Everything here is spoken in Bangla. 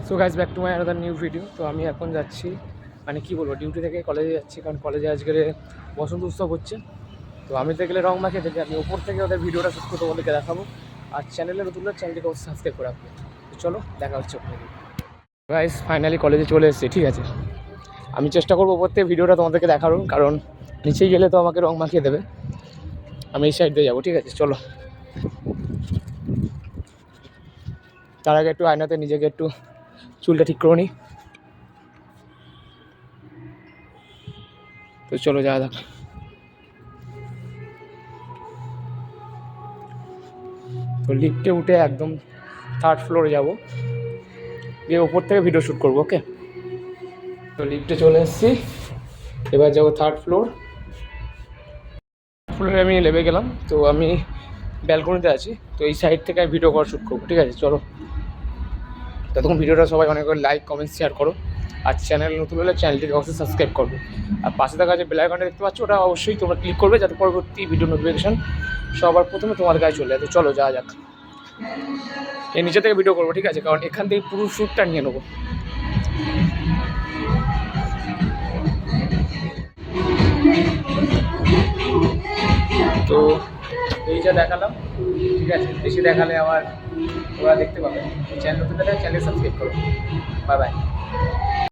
So guys back to my another new video. তো আমি এখন যাচ্ছি, মানে কী বলবো, ডিউটি থেকে কলেজে যাচ্ছি, কারণ কলেজে আজকে বসন্ত উৎসব হচ্ছে। তো আমি তো গেলে রং মাখিয়ে থেকে আমি ওপর থেকে ওদের ভিডিওটা শ্যুট করে তোমাদেরকে দেখাবো। আর চ্যানেলে নতুন চ্যানেলটিকে অবশ্যই সাবস্ক্রাইব করে রাখবো। তো চলো দেখা হচ্ছে ওখানে। গাইজ ফাইনালি কলেজে চলে এসেছি, ঠিক আছে। আমি চেষ্টা করবো ওপর থেকে ভিডিওটা তোমাদেরকে দেখারও, কারণ নিচেই গেলে তো আমাকে রং মাখিয়ে দেবে। আমি এই সাইড দিয়ে যাবো, ঠিক আছে। চলো, তার আগে একটু আয়নাতে নিজেকে একটু চুলটা ঠিক করে নিই। তো চলো যাওয়া যাক। তো লিফটে উঠে একদম 3rd ফ্লোরে যাব, গিয়ে ওপর থেকে ভিডিও শ্যুট করবো। ওকে, তো লিফটে চলে এসেছি, এবার যাবো 3rd ফ্লোরে। আমি নেমে গেলাম, তো আমি ব্যালকনিতে আছি। তো এই সাইড থেকে আমি ভিডিও করা শ্যুট করবো, ঠিক আছে। চলো, ততক্ষণ ভিডিওটা সবাই অনেক করে লাইক কমেন্ট শেয়ার করো। আর চ্যানেল নতুন হলে চ্যানেলটিকে অবশ্যই সাবস্ক্রাইব করবে। আর পাশে থাকা যে বেল আইকনটা দেখতে পাচ্ছ, ওটা অবশ্যই তোমরা ক্লিক করবে, যাতে পরবর্তী ভিডিও নোটিফিকেশন সবার প্রথমে তোমার কাছে চলে যায়। তো চলো যাওয়া যাক। এই নিচে থেকে ভিডিও করবো, ঠিক আছে, কারণ এখান থেকে পুরো শ্যুটটা নিয়ে নেবো। তো এই যা দেখালাম, ঠিক আছে, বেশি দেখালে আবার ওরা দেখতে পাবে। চ্যানেল নতুন হলে চ্যানেল সাবস্ক্রাইব করো। Bye bye.